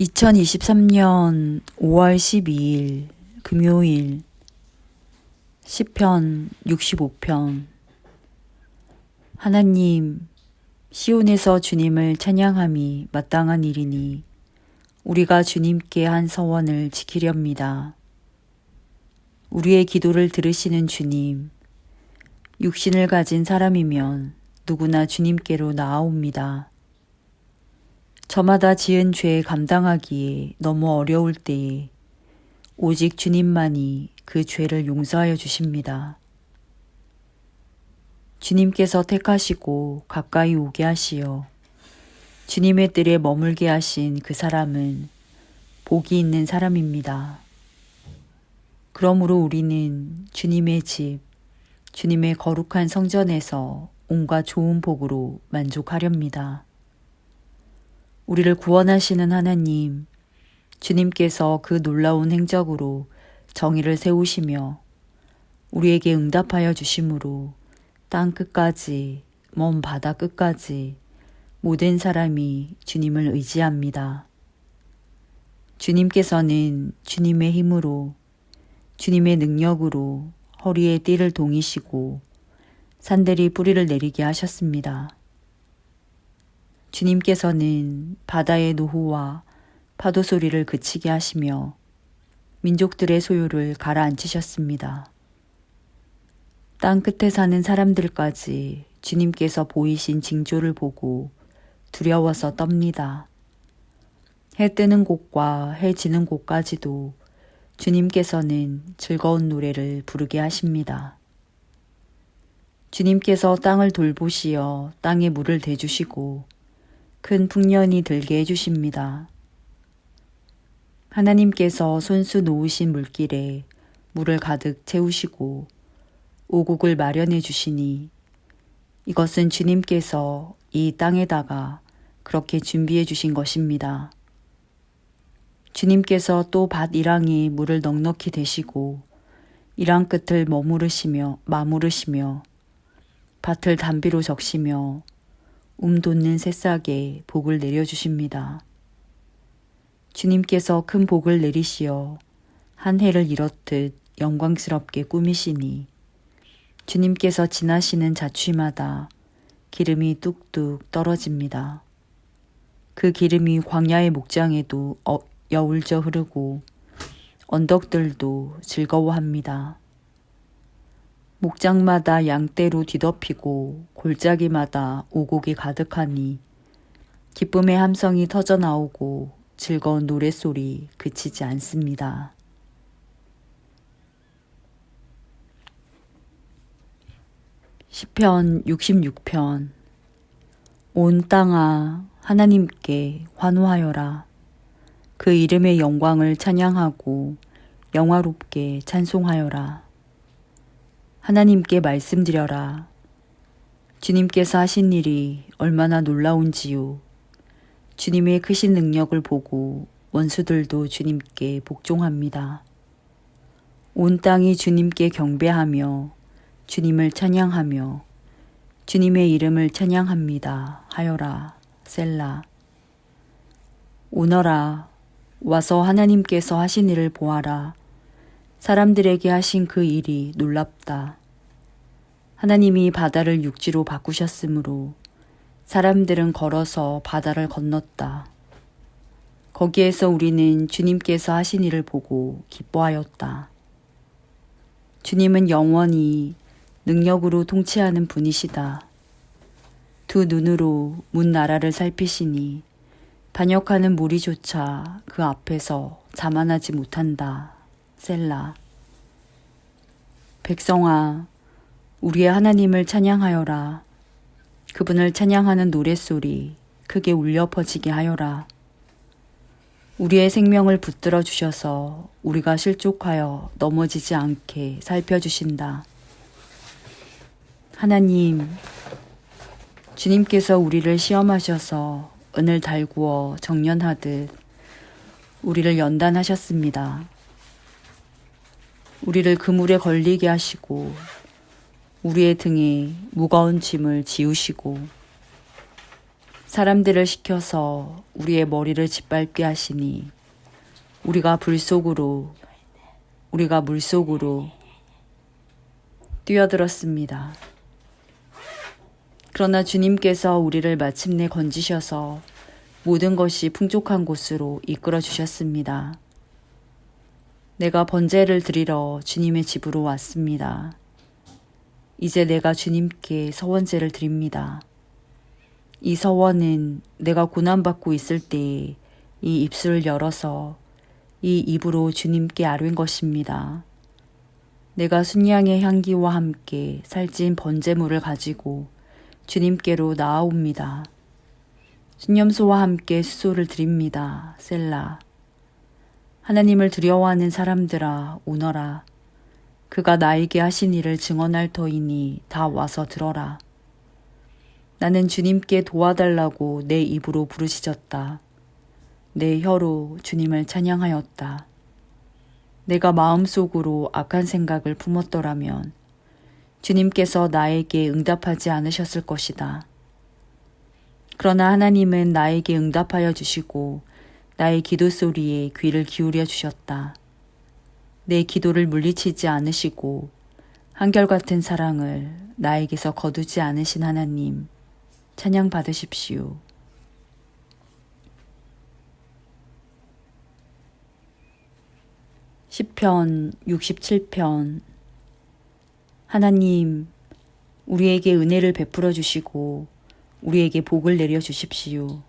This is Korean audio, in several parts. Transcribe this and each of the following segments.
2023년 5월 12일 금요일 시편 65편. 하나님, 시온에서 주님을 찬양함이 마땅한 일이니 우리가 주님께 한 서원을 지키렵니다. 우리의 기도를 들으시는 주님, 육신을 가진 사람이면 누구나 주님께로 나아옵니다. 저마다 지은 죄 감당하기에 너무 어려울 때에 오직 주님만이 그 죄를 용서하여 주십니다. 주님께서 택하시고 가까이 오게 하시어 주님의 뜰에 머물게 하신 그 사람은 복이 있는 사람입니다. 그러므로 우리는 주님의 집, 주님의 거룩한 성전에서 온갖 좋은 복으로 만족하렵니다. 우리를 구원하시는 하나님, 주님께서 그 놀라운 행적으로 정의를 세우시며 우리에게 응답하여 주심으로 땅 끝까지, 먼 바다 끝까지 모든 사람이 주님을 의지합니다. 주님께서는 주님의 힘으로, 주님의 능력으로 허리에 띠를 동이시고 산들이 뿌리를 내리게 하셨습니다. 주님께서는 바다의 노호와 파도 소리를 그치게 하시며 민족들의 소요를 가라앉히셨습니다. 땅 끝에 사는 사람들까지 주님께서 보이신 징조를 보고 두려워서 떱니다. 해 뜨는 곳과 해 지는 곳까지도 주님께서는 즐거운 노래를 부르게 하십니다. 주님께서 땅을 돌보시어 땅에 물을 대주시고 큰 풍년이 들게 해주십니다. 하나님께서 손수 놓으신 물길에 물을 가득 채우시고 오곡을 마련해 주시니 이것은 주님께서 이 땅에다가 그렇게 준비해 주신 것입니다. 주님께서 또 밭 이랑에 물을 넉넉히 대시고 이랑 끝을 마무르시며 밭을 단비로 적시며 돋는 새싹에 복을 내려주십니다. 주님께서 큰 복을 내리시어 한 해를 이렇듯 영광스럽게 꾸미시니 주님께서 지나시는 자취마다 기름이 뚝뚝 떨어집니다. 그 기름이 광야의 목장에도 여울져 흐르고 언덕들도 즐거워합니다. 목장마다 양떼로 뒤덮이고 골짜기마다 오곡이 가득하니 기쁨의 함성이 터져 나오고 즐거운 노랫소리 그치지 않습니다. 시편 66편. 온 땅아 하나님께 환호하여라. 그 이름의 영광을 찬양하고 영화롭게 찬송하여라. 하나님께 말씀드려라. 주님께서 하신 일이 얼마나 놀라운지요. 주님의 크신 능력을 보고 원수들도 주님께 복종합니다. 온 땅이 주님께 경배하며 주님을 찬양하며 주님의 이름을 찬양합니다 하여라. 셀라. 오너라. 와서 하나님께서 하신 일을 보아라. 사람들에게 하신 그 일이 놀랍다. 하나님이 바다를 육지로 바꾸셨으므로 사람들은 걸어서 바다를 건넜다. 거기에서 우리는 주님께서 하신 일을 보고 기뻐하였다. 주님은 영원히 능력으로 통치하는 분이시다. 두 눈으로 문 나라를 살피시니 반역하는 무리조차 그 앞에서 자만하지 못한다. 셀라. 백성아, 우리의 하나님을 찬양하여라. 그분을 찬양하는 노랫소리 크게 울려 퍼지게 하여라. 우리의 생명을 붙들어 주셔서 우리가 실족하여 넘어지지 않게 살펴주신다. 하나님, 주님께서 우리를 시험하셔서 은을 달구어 정련하듯 우리를 연단하셨습니다. 우리를 그물에 걸리게 하시고 우리의 등에 무거운 짐을 지우시고 사람들을 시켜서 우리의 머리를 짓밟게 하시니 우리가 물속으로 뛰어들었습니다. 그러나 주님께서 우리를 마침내 건지셔서 모든 것이 풍족한 곳으로 이끌어 주셨습니다. 내가 번제를 드리러 주님의 집으로 왔습니다. 이제 내가 주님께 서원제를 드립니다. 이 서원은 내가 고난받고 있을 때에 이 입술을 열어서 이 입으로 주님께 아뢰는 것입니다. 내가 순양의 향기와 함께 살찐 번제물을 가지고 주님께로 나아옵니다. 순념소와 함께 수소를 드립니다. 셀라. 하나님을 두려워하는 사람들아, 오너라. 그가 나에게 하신 일을 증언할 터이니 다 와서 들어라. 나는 주님께 도와달라고 내 입으로 부르짖었다. 내 혀로 주님을 찬양하였다. 내가 마음속으로 악한 생각을 품었더라면 주님께서 나에게 응답하지 않으셨을 것이다. 그러나 하나님은 나에게 응답하여 주시고 나의 기도 소리에 귀를 기울여 주셨다. 내 기도를 물리치지 않으시고 한결같은 사랑을 나에게서 거두지 않으신 하나님, 찬양 받으십시오. 시편 67편. 하나님, 우리에게 은혜를 베풀어 주시고 우리에게 복을 내려 주십시오.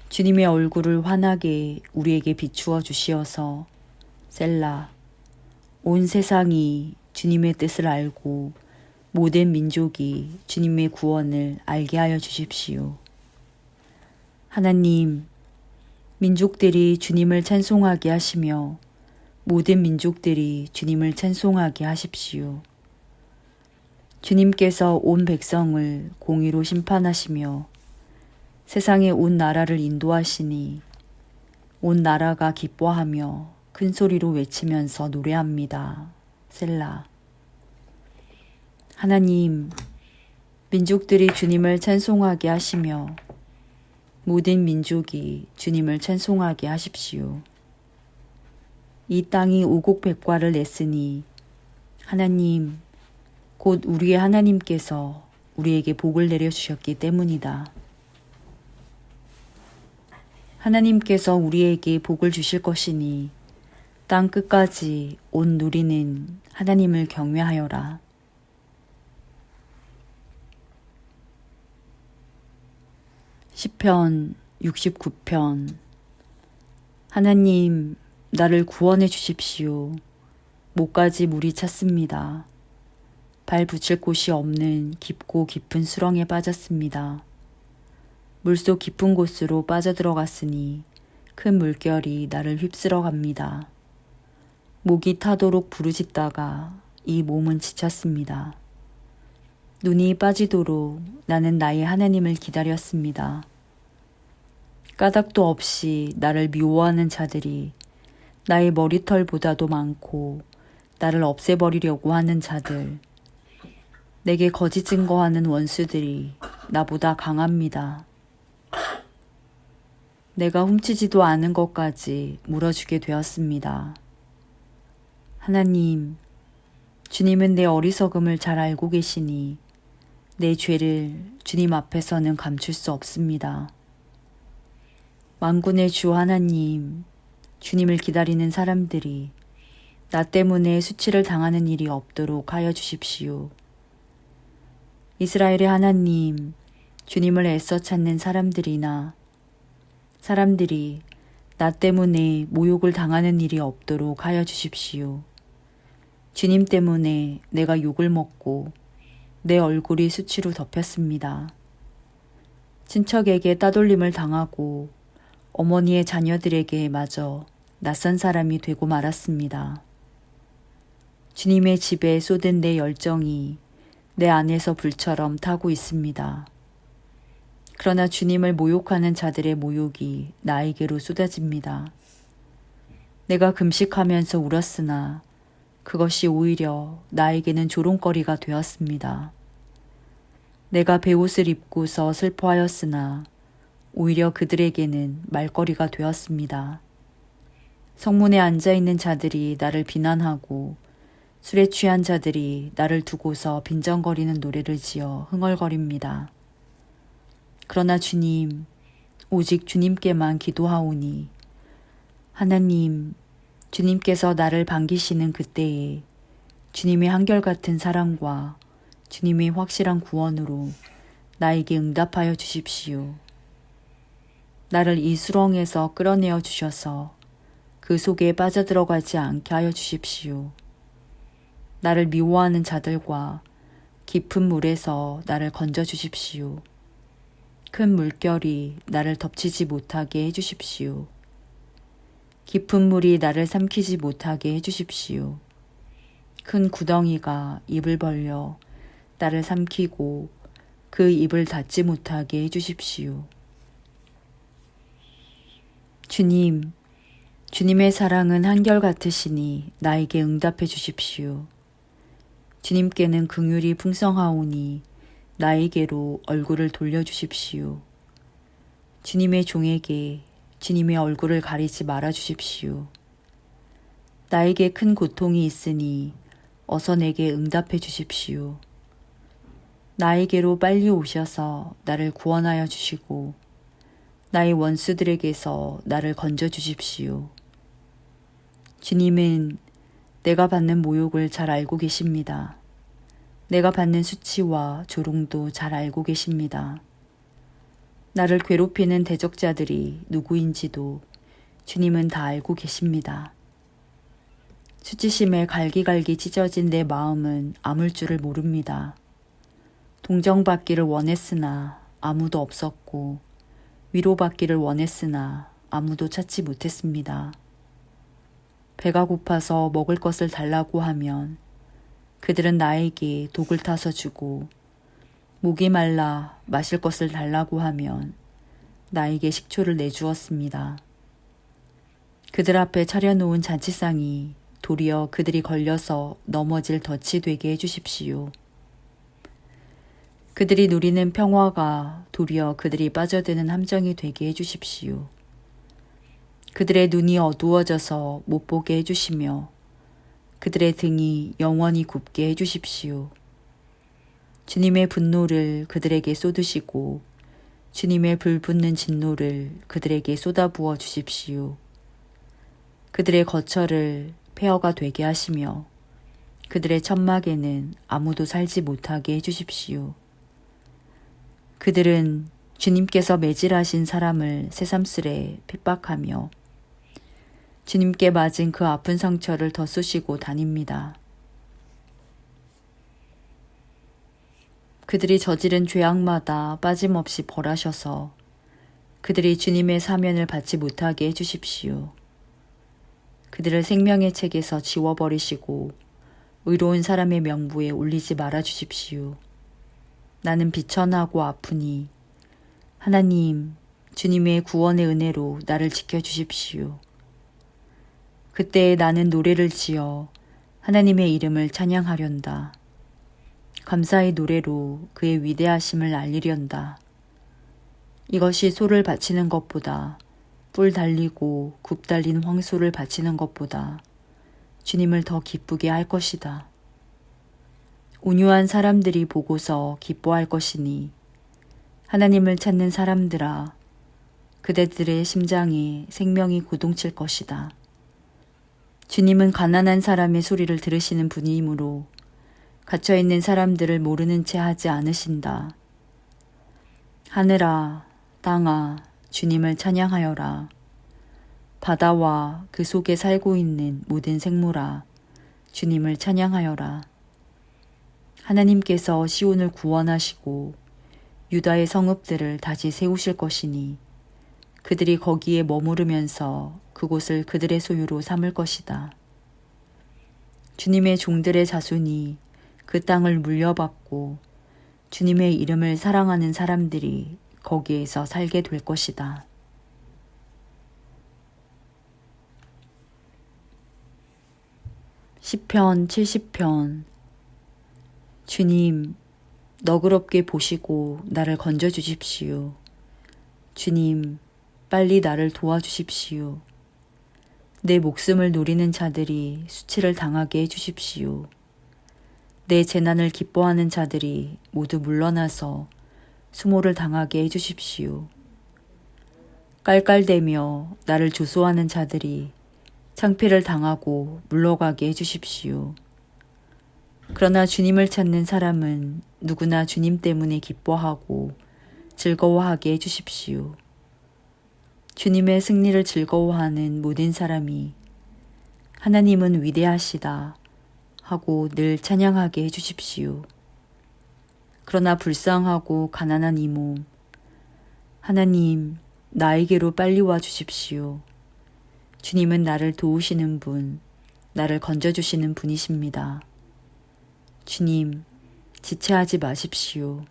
주님의 얼굴을 환하게 우리에게 비추어 주시어서 셀라. 온 세상이 주님의 뜻을 알고 모든 민족이 주님의 구원을 알게 하여 주십시오. 하나님, 민족들이 주님을 찬송하게 하시며 모든 민족들이 주님을 찬송하게 하십시오. 주님께서 온 백성을 공의로 심판하시며 세상의 온 나라를 인도하시니 온 나라가 기뻐하며 큰 소리로 외치면서 노래합니다. 셀라. 하나님, 민족들이 주님을 찬송하게 하시며 모든 민족이 주님을 찬송하게 하십시오. 이 땅이 오곡백과를 냈으니 하나님, 곧 우리의 하나님께서 우리에게 복을 내려주셨기 때문이다. 하나님께서 우리에게 복을 주실 것이니 땅 끝까지 온 누리는 하나님을 경외하여라. 시편 69편. 하나님, 나를 구원해 주십시오. 목까지 물이 찼습니다. 발 붙일 곳이 없는 깊고 깊은 수렁에 빠졌습니다. 물속 깊은 곳으로 빠져들어갔으니 큰 물결이 나를 휩쓸어 갑니다. 목이 타도록 부르짖다가 이 몸은 지쳤습니다. 눈이 빠지도록 나는 나의 하나님을 기다렸습니다. 까닭도 없이 나를 미워하는 자들이 나의 머리털보다도 많고 나를 없애버리려고 하는 자들, 내게 거짓 증거하는 원수들이 나보다 강합니다. 내가 훔치지도 않은 것까지 물어주게 되었습니다. 하나님, 주님은 내 어리석음을 잘 알고 계시니 내 죄를 주님 앞에서는 감출 수 없습니다. 만군의 주 하나님, 주님을 기다리는 사람들이 나 때문에 수치를 당하는 일이 없도록 하여 주십시오. 이스라엘의 하나님, 주님을 애써 찾는 사람들이 나 때문에 모욕을 당하는 일이 없도록 하여 주십시오. 주님 때문에 내가 욕을 먹고 내 얼굴이 수치로 덮였습니다. 친척에게 따돌림을 당하고 어머니의 자녀들에게 마저 낯선 사람이 되고 말았습니다. 주님의 집에 쏟은 내 열정이 내 안에서 불처럼 타고 있습니다. 그러나 주님을 모욕하는 자들의 모욕이 나에게로 쏟아집니다. 내가 금식하면서 울었으나 그것이 오히려 나에게는 조롱거리가 되었습니다. 내가 베옷을 입고서 슬퍼하였으나 오히려 그들에게는 말거리가 되었습니다. 성문에 앉아있는 자들이 나를 비난하고 술에 취한 자들이 나를 두고서 빈정거리는 노래를 지어 흥얼거립니다. 그러나 주님, 오직 주님께만 기도하오니 하나님, 주님께서 나를 반기시는 그때에 주님의 한결같은 사랑과 주님의 확실한 구원으로 나에게 응답하여 주십시오. 나를 이 수렁에서 끌어내어 주셔서 그 속에 빠져들어가지 않게 하여 주십시오. 나를 미워하는 자들과 깊은 물에서 나를 건져 주십시오. 큰 물결이 나를 덮치지 못하게 해주십시오. 깊은 물이 나를 삼키지 못하게 해주십시오. 큰 구덩이가 입을 벌려 나를 삼키고 그 입을 닫지 못하게 해주십시오. 주님, 주님의 사랑은 한결같으시니 나에게 응답해 주십시오. 주님께는 긍휼이 풍성하오니 나에게로 얼굴을 돌려주십시오. 주님의 종에게 주님의 얼굴을 가리지 말아 주십시오. 나에게 큰 고통이 있으니 어서 내게 응답해 주십시오. 나에게로 빨리 오셔서 나를 구원하여 주시고 나의 원수들에게서 나를 건져 주십시오. 주님은 내가 받는 모욕을 잘 알고 계십니다. 내가 받는 수치와 조롱도 잘 알고 계십니다. 나를 괴롭히는 대적자들이 누구인지도 주님은 다 알고 계십니다. 수치심에 갈기갈기 찢어진 내 마음은 아물 줄을 모릅니다. 동정받기를 원했으나 아무도 없었고 위로받기를 원했으나 아무도 찾지 못했습니다. 배가 고파서 먹을 것을 달라고 하면 그들은 나에게 독을 타서 주고 목이 말라 마실 것을 달라고 하면 나에게 식초를 내주었습니다. 그들 앞에 차려놓은 잔치상이 도리어 그들이 걸려서 넘어질 덫이 되게 해주십시오. 그들이 누리는 평화가 도리어 그들이 빠져드는 함정이 되게 해주십시오. 그들의 눈이 어두워져서 못 보게 해주시며 그들의 등이 영원히 굽게 해주십시오. 주님의 분노를 그들에게 쏟으시고 주님의 불붙는 진노를 그들에게 쏟아부어 주십시오. 그들의 거처를 폐허가 되게 하시며 그들의 천막에는 아무도 살지 못하게 해주십시오. 그들은 주님께서 매질하신 사람을 새삼스레 핍박하며 주님께 맞은 그 아픈 상처를 덧쑤시고 다닙니다. 그들이 저지른 죄악마다 빠짐없이 벌하셔서 그들이 주님의 사면을 받지 못하게 해주십시오. 그들을 생명의 책에서 지워버리시고 의로운 사람의 명부에 올리지 말아 주십시오. 나는 비천하고 아프니 하나님, 주님의 구원의 은혜로 나를 지켜주십시오. 그때 나는 노래를 지어 하나님의 이름을 찬양하련다. 감사의 노래로 그의 위대하심을 알리련다. 이것이 소를 바치는 것보다 뿔 달리고 굽 달린 황소를 바치는 것보다 주님을 더 기쁘게 할 것이다. 온유한 사람들이 보고서 기뻐할 것이니 하나님을 찾는 사람들아, 그대들의 심장에 생명이 고동칠 것이다. 주님은 가난한 사람의 소리를 들으시는 분이므로 갇혀있는 사람들을 모르는 채 하지 않으신다. 하늘아, 땅아, 주님을 찬양하여라. 바다와 그 속에 살고 있는 모든 생물아, 주님을 찬양하여라. 하나님께서 시온을 구원하시고 유다의 성읍들을 다시 세우실 것이니 그들이 거기에 머무르면서 그곳을 그들의 소유로 삼을 것이다. 주님의 종들의 자손이 그 땅을 물려받고 주님의 이름을 사랑하는 사람들이 거기에서 살게 될 것이다. 시편 70편. 주님, 너그럽게 보시고 나를 건져주십시오. 주님, 빨리 나를 도와주십시오. 내 목숨을 노리는 자들이 수치를 당하게 해주십시오. 내 재난을 기뻐하는 자들이 모두 물러나서 수모를 당하게 해주십시오. 깔깔대며 나를 조소하는 자들이 창피를 당하고 물러가게 해주십시오. 그러나 주님을 찾는 사람은 누구나 주님 때문에 기뻐하고 즐거워하게 해주십시오. 주님의 승리를 즐거워하는 모든 사람이 하나님은 위대하시다 하고 늘 찬양하게 해주십시오. 그러나 불쌍하고 가난한 이 몸, 하나님, 나에게로 빨리 와 주십시오. 주님은 나를 도우시는 분, 나를 건져주시는 분이십니다. 주님, 지체하지 마십시오.